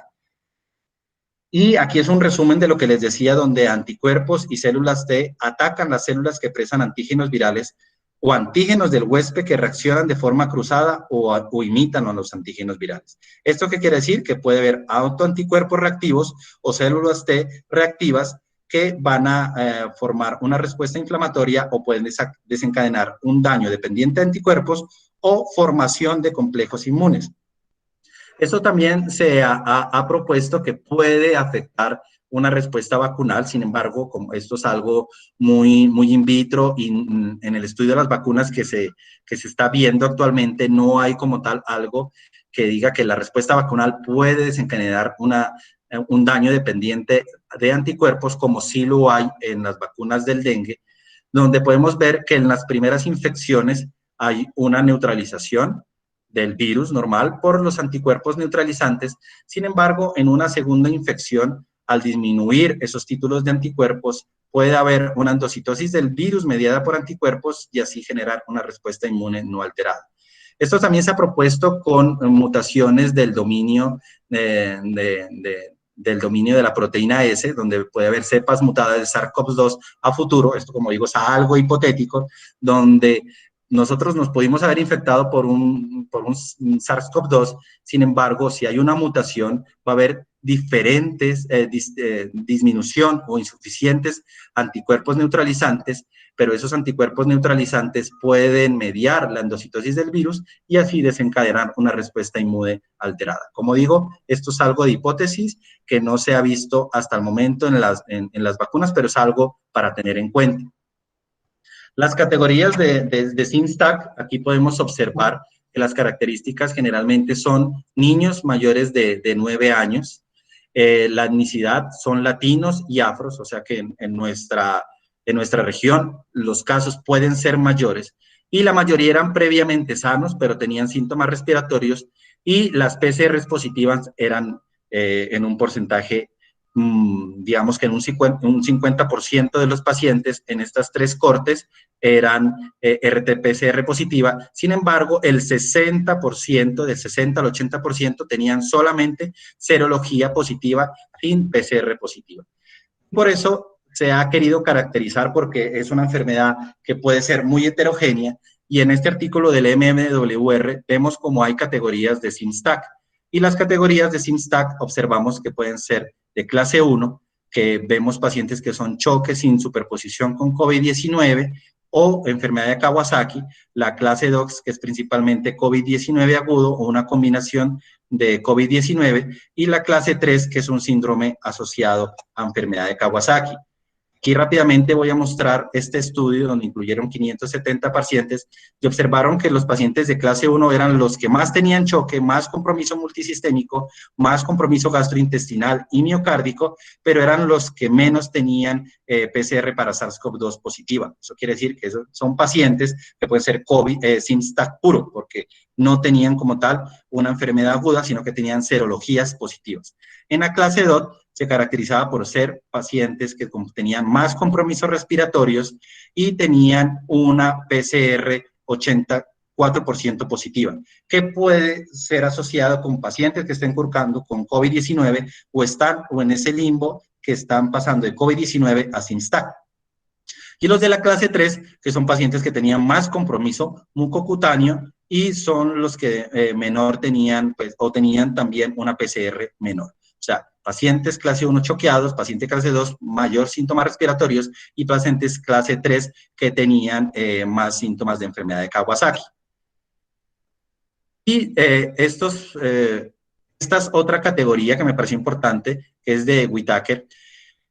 Y aquí es un resumen de lo que les decía, donde anticuerpos y células T atacan las células que expresan antígenos virales o antígenos del huésped que reaccionan de forma cruzada o imitan a los antígenos virales. ¿Esto qué quiere decir? Que puede haber autoanticuerpos reactivos o células T reactivas que van a formar una respuesta inflamatoria o pueden desencadenar un daño dependiente de anticuerpos o formación de complejos inmunes. Eso también se ha propuesto que puede afectar una respuesta vacunal. Sin embargo, como esto es algo muy in vitro y en el estudio de las vacunas que se está viendo actualmente, no hay como tal algo que diga que la respuesta vacunal puede desencadenar un daño dependiente de anticuerpos, como sí lo hay en las vacunas del dengue, donde podemos ver que en las primeras infecciones hay una neutralización del virus normal por los anticuerpos neutralizantes. Sin embargo, en una segunda infección, al disminuir esos títulos de anticuerpos, puede haber una endocitosis del virus mediada por anticuerpos y así generar una respuesta inmune no alterada. Esto también se ha propuesto con mutaciones del dominio del dominio de la proteína S, donde puede haber cepas mutadas de SARS-CoV-2 a futuro. Esto, como digo, es algo hipotético, donde nosotros nos pudimos haber infectado por un SARS-CoV-2, sin embargo, si hay una mutación, va a haber diferentes disminución o insuficientes anticuerpos neutralizantes, pero esos anticuerpos neutralizantes pueden mediar la endocitosis del virus y así desencadenar una respuesta inmune alterada. Como digo, esto es algo de hipótesis que no se ha visto hasta el momento en las vacunas, pero es algo para tener en cuenta. Las categorías de SIMSTAC, aquí podemos observar que las características generalmente son niños mayores de 9 años, la etnicidad son latinos y afros, o sea que en nuestra región los casos pueden ser mayores, y la mayoría eran previamente sanos, pero tenían síntomas respiratorios, y las PCRs positivas eran en un porcentaje, digamos que en un 50% de los pacientes en estas tres cortes eran RT-PCR positiva. Sin embargo, el 60%, del 60 al 80%, tenían solamente serología positiva sin PCR positiva. Por eso se ha querido caracterizar, porque es una enfermedad que puede ser muy heterogénea, y en este artículo del MMWR vemos cómo hay categorías de SIMSTAC, y las categorías de SIMSTAC observamos que pueden ser de clase 1, que vemos pacientes que son choques sin superposición con COVID-19 o enfermedad de Kawasaki, la clase 2, que es principalmente COVID-19 agudo o una combinación de COVID-19, y la clase 3, que es un síndrome asociado a enfermedad de Kawasaki. Aquí rápidamente voy a mostrar este estudio donde incluyeron 570 pacientes y observaron que los pacientes de clase 1 eran los que más tenían choque, más compromiso multisistémico, más compromiso gastrointestinal y miocárdico, pero eran los que menos tenían PCR para SARS-CoV-2 positiva. Eso quiere decir que son pacientes que pueden ser SIMSTAC puro, porque no tenían como tal una enfermedad aguda, sino que tenían serologías positivas. En la clase 2 se caracterizaba por ser pacientes que tenían más compromisos respiratorios y tenían una PCR 84% positiva, que puede ser asociado con pacientes que estén cursando con COVID-19 o en ese limbo que están pasando de COVID-19 a SIMSTAC. Y los de la clase 3, que son pacientes que tenían más compromiso mucocutáneo y son los que menor tenían, pues, o tenían también una PCR menor. O sea, pacientes clase 1 choqueados, paciente clase 2 mayor síntomas respiratorios y pacientes clase 3 que tenían más síntomas de enfermedad de Kawasaki. Y esta es otra categoría que me pareció importante, que es de Whitaker,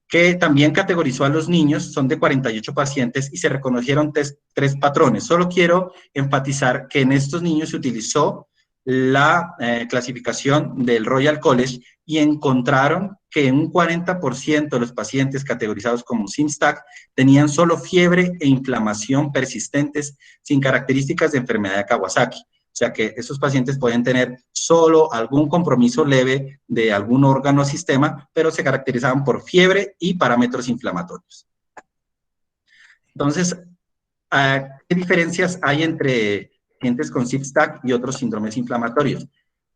que también categorizó a los niños, son de 48 pacientes y se reconocieron tres patrones. Solo quiero enfatizar que en estos niños se utilizó la clasificación del Royal College y encontraron que un 40% de los pacientes categorizados como SIMSTAC tenían solo fiebre e inflamación persistentes sin características de enfermedad de Kawasaki. O sea que esos pacientes pueden tener solo algún compromiso leve de algún órgano o sistema, pero se caracterizaban por fiebre y parámetros inflamatorios. Entonces, ¿qué diferencias hay entre pacientes con SIMSTAC y otros síndromes inflamatorios?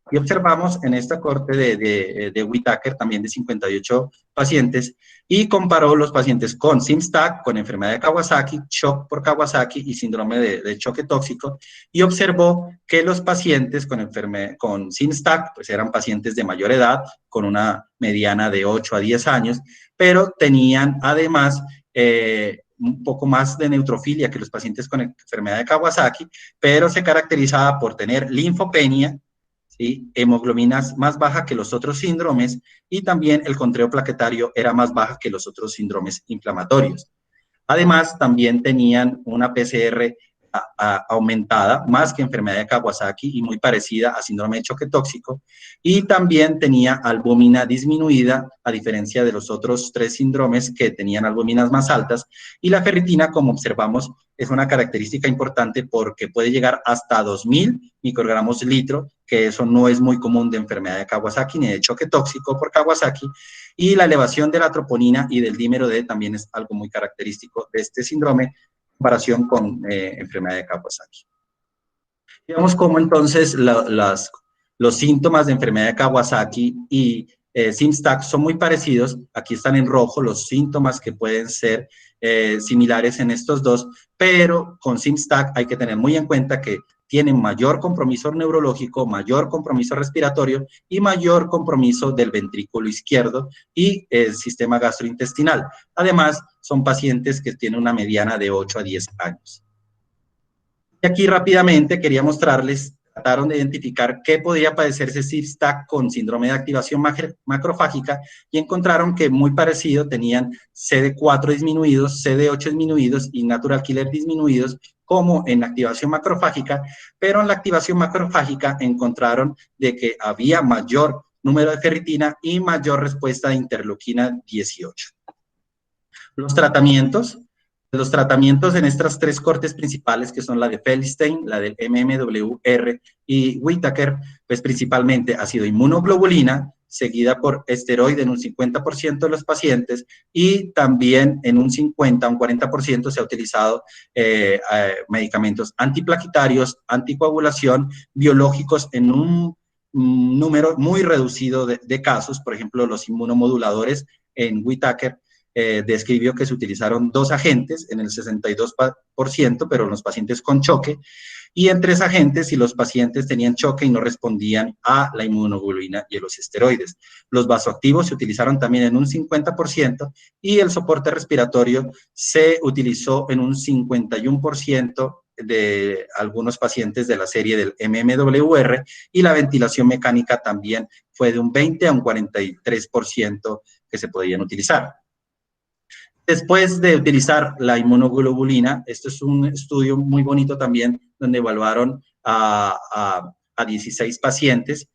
Y observamos en esta corte de Whitaker, también de 58 pacientes, y comparó los pacientes con SIMSTAC, con enfermedad de Kawasaki, shock por Kawasaki y síndrome de choque tóxico, y observó que los pacientes con SIMSTAC pues eran pacientes de mayor edad, con una mediana de 8 a 10 años, pero tenían además un poco más de neutrofilia que los pacientes con enfermedad de Kawasaki, pero se caracterizaba por tener linfopenia, ¿sí? Hemoglobinas más baja que los otros síndromes y también el conteo plaquetario era más baja que los otros síndromes inflamatorios. Además, también tenían una PCR aumentada, más que enfermedad de Kawasaki y muy parecida a síndrome de choque tóxico, y también tenía albúmina disminuida, a diferencia de los otros 3 síndromes que tenían albúminas más altas, y la ferritina, como observamos, es una característica importante porque puede llegar hasta 2000 microgramos litro, que eso no es muy común de enfermedad de Kawasaki ni de choque tóxico por Kawasaki, y la elevación de la troponina y del dímero D también es algo muy característico de este síndrome en comparación con enfermedad de Kawasaki. Vemos cómo entonces los síntomas de enfermedad de Kawasaki y SIMSTAC son muy parecidos. Aquí están en rojo los síntomas que pueden ser similares en estos dos, pero con SIMSTAC hay que tener muy en cuenta que tienen mayor compromiso neurológico, mayor compromiso respiratorio y mayor compromiso del ventrículo izquierdo y el sistema gastrointestinal. Además, son pacientes que tienen una mediana de 8 a 10 años. Y aquí rápidamente quería mostrarles, trataron de identificar qué podría padecerse SIMSTAC con síndrome de activación macrofágica y encontraron que muy parecido tenían CD4 disminuidos, CD8 disminuidos y natural killer disminuidos como en activación macrofágica, pero en la activación macrofágica encontraron de que había mayor número de ferritina y mayor respuesta de interleuquina 18. Los tratamientos en estas 3 cortes principales, que son la de Feldstein, la del MMWR y Whittaker, pues principalmente ha sido inmunoglobulina, seguida por esteroide en un 50% de los pacientes, y también en un 50, un 40% se ha utilizado medicamentos antiplaquetarios, anticoagulación, biológicos en un número muy reducido de casos, por ejemplo, los inmunomoduladores en Whittaker, describió que se utilizaron 2 agentes en el 62%, pero en los pacientes con choque, y en 3 agentes si los pacientes tenían choque y no respondían a la inmunoglobulina y a los esteroides. Los vasoactivos se utilizaron también en un 50% y el soporte respiratorio se utilizó en un 51% de algunos pacientes de la serie del MMWR, y la ventilación mecánica también fue de un 20 a un 43% que se podían utilizar. Después de utilizar la inmunoglobulina, esto es un estudio muy bonito también, donde evaluaron a 16 pacientes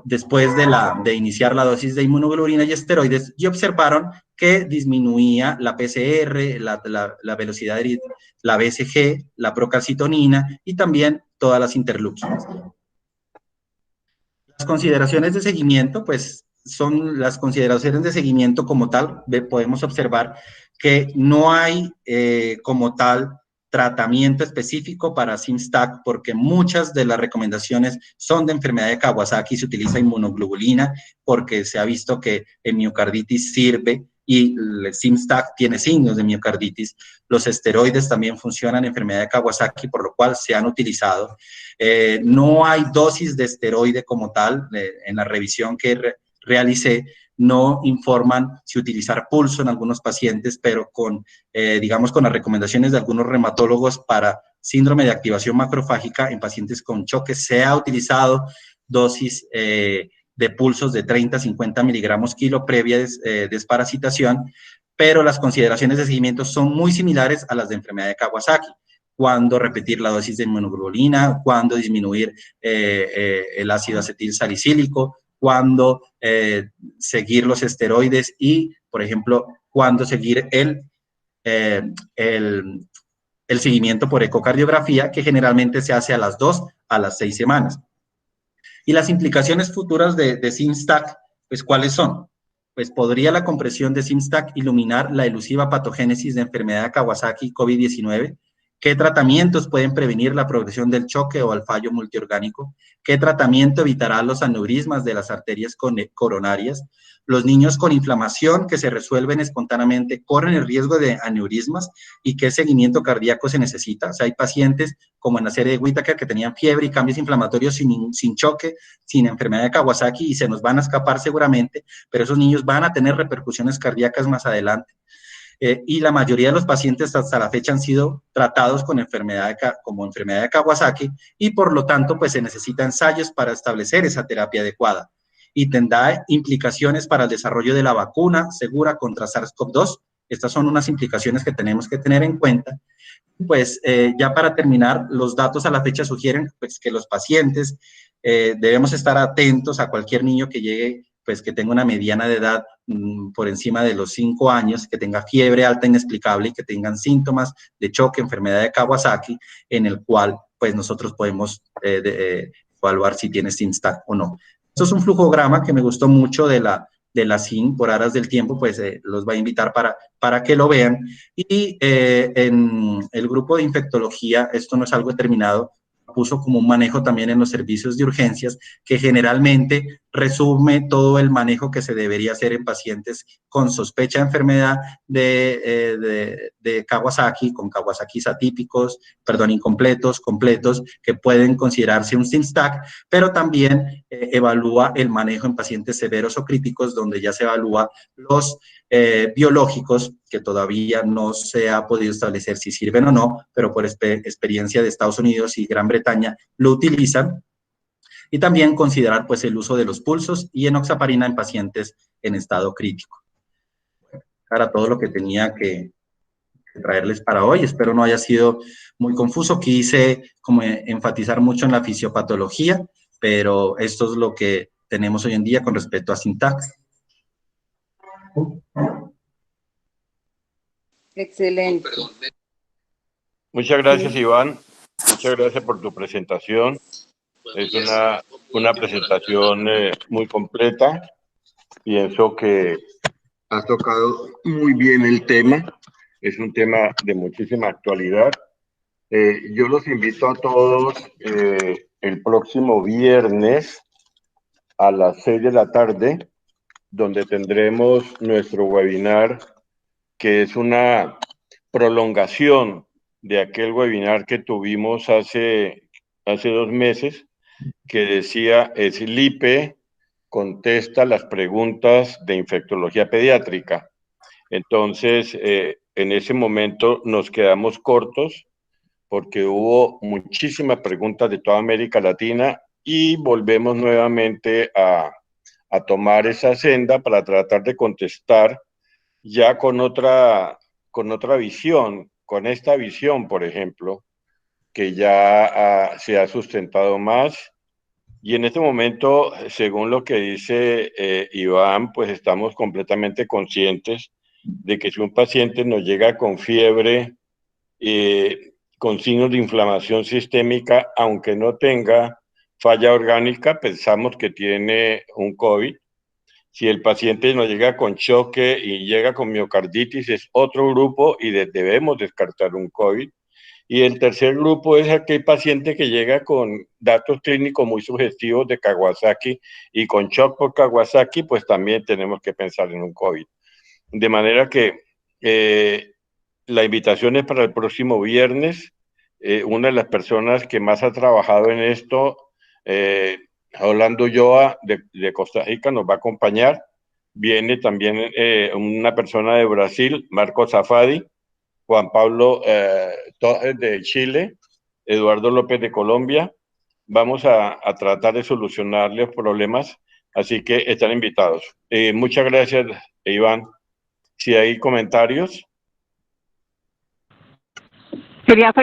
después de iniciar la dosis de inmunoglobulina y esteroides, y observaron que disminuía la PCR, la velocidad de la BCG, la procalcitonina y también todas las interleuquinas. Las consideraciones de seguimiento, pues son las consideraciones de seguimiento como tal. Podemos observar que no hay como tal tratamiento específico para SIMSTAC, porque muchas de las recomendaciones son de enfermedad de Kawasaki. Se utiliza inmunoglobulina porque se ha visto que en miocarditis sirve y el SIMSTAC tiene signos de miocarditis. Los esteroides también funcionan en enfermedad de Kawasaki, por lo cual se han utilizado. No hay dosis de esteroide como tal. En la revisión que realicé, no informan si utilizar pulso en algunos pacientes, pero digamos, con las recomendaciones de algunos reumatólogos para síndrome de activación macrofágica en pacientes con choque, se ha utilizado dosis de pulsos de 30 a 50 miligramos kilo previa desparasitación, pero las consideraciones de seguimiento son muy similares a las de enfermedad de Kawasaki. Cuándo repetir la dosis de inmunoglobulina, cuándo disminuir el ácido acetil salicílico, cuándo seguir los esteroides y, por ejemplo, cuándo seguir el seguimiento por ecocardiografía, que generalmente se hace a las 2 a las 6 semanas. Y las implicaciones futuras de SIMSTAC, pues, ¿cuáles son? Pues podría la compresión de SIMSTAC iluminar la elusiva patogénesis de enfermedad de Kawasaki COVID-19. ¿Qué tratamientos pueden prevenir la progresión del choque o al fallo multiorgánico? ¿Qué tratamiento evitará los aneurismas de las arterias coronarias? Los niños con inflamación que se resuelven espontáneamente corren el riesgo de aneurismas, y qué seguimiento cardíaco se necesita. O sea, hay pacientes como en la serie de Whittaker que tenían fiebre y cambios inflamatorios sin choque, sin enfermedad de Kawasaki, y se nos van a escapar seguramente, pero esos niños van a tener repercusiones cardíacas más adelante. y la mayoría de los pacientes hasta la fecha han sido tratados con como enfermedad de Kawasaki, y por lo tanto, pues se necesitan ensayos para establecer esa terapia adecuada, y tendrá implicaciones para el desarrollo de la vacuna segura contra SARS-CoV-2. Estas son unas implicaciones que tenemos que tener en cuenta. Pues ya para terminar, los datos a la fecha sugieren pues, que los pacientes debemos estar atentos a cualquier niño que llegue, pues que tenga una mediana de edad por encima de los 5 años, que tenga fiebre alta inexplicable y que tengan síntomas de choque, enfermedad de Kawasaki, en el cual pues nosotros podemos evaluar si tiene SIMSTAC o no. Esto es un flujograma que me gustó mucho de la SIN, por aras del tiempo, pues los va a invitar para que lo vean. Y en el grupo de infectología, esto no es algo determinado, puso como un manejo también en los servicios de urgencias, que generalmente resume todo el manejo que se debería hacer en pacientes con sospecha de enfermedad de Kawasaki, con Kawasakis atípicos, incompletos, completos, que pueden considerarse un SIMSTAC, pero también evalúa el manejo en pacientes severos o críticos, donde ya se evalúa los biológicos, que todavía no se ha podido establecer si sirven o no, pero por experiencia de Estados Unidos y Gran Bretaña lo utilizan. Y también considerar pues el uso de los pulsos y enoxaparina en pacientes en estado crítico. Era todo lo que tenía que traerles para hoy. Espero no haya sido muy confuso. Quise como enfatizar mucho en la fisiopatología, pero esto es lo que tenemos hoy en día con respecto a SIMSTAC. Excelente. Muchas gracias, Iván. Muchas gracias por tu presentación. Es una presentación muy completa. Pienso que has tocado muy bien el tema. Es un tema de muchísima actualidad. Yo los invito a todos el próximo viernes a las 6 de la tarde, donde tendremos nuestro webinar, que es una prolongación de aquel webinar que tuvimos hace 2 meses, que decía SLIPE contesta las preguntas de infectología pediátrica. Entonces, en ese momento nos quedamos cortos porque hubo muchísimas preguntas de toda América Latina y volvemos nuevamente a tomar esa senda para tratar de contestar ya con otra visión, con esta visión, por ejemplo, que ya se ha sustentado más. Y en este momento, según lo que dice Iván, pues estamos completamente conscientes de que si un paciente nos llega con fiebre, con signos de inflamación sistémica, aunque no tenga falla orgánica, pensamos que tiene un COVID. Si el paciente nos llega con choque y llega con miocarditis, es otro grupo y debemos descartar un COVID. Y el tercer grupo es aquel paciente que llega con datos clínicos muy sugestivos de Kawasaki y con shock por Kawasaki, pues también tenemos que pensar en un COVID. De manera que la invitación es para el próximo viernes. Una de las personas que más ha trabajado en esto, Orlando Ulloa de Costa Rica, nos va a acompañar. Viene también una persona de Brasil, Marco Zafadi, Juan Pablo Torres de Chile, Eduardo López de Colombia. Vamos a tratar de solucionar los problemas, así que están invitados. Muchas gracias, Iván. Si hay comentarios. Sería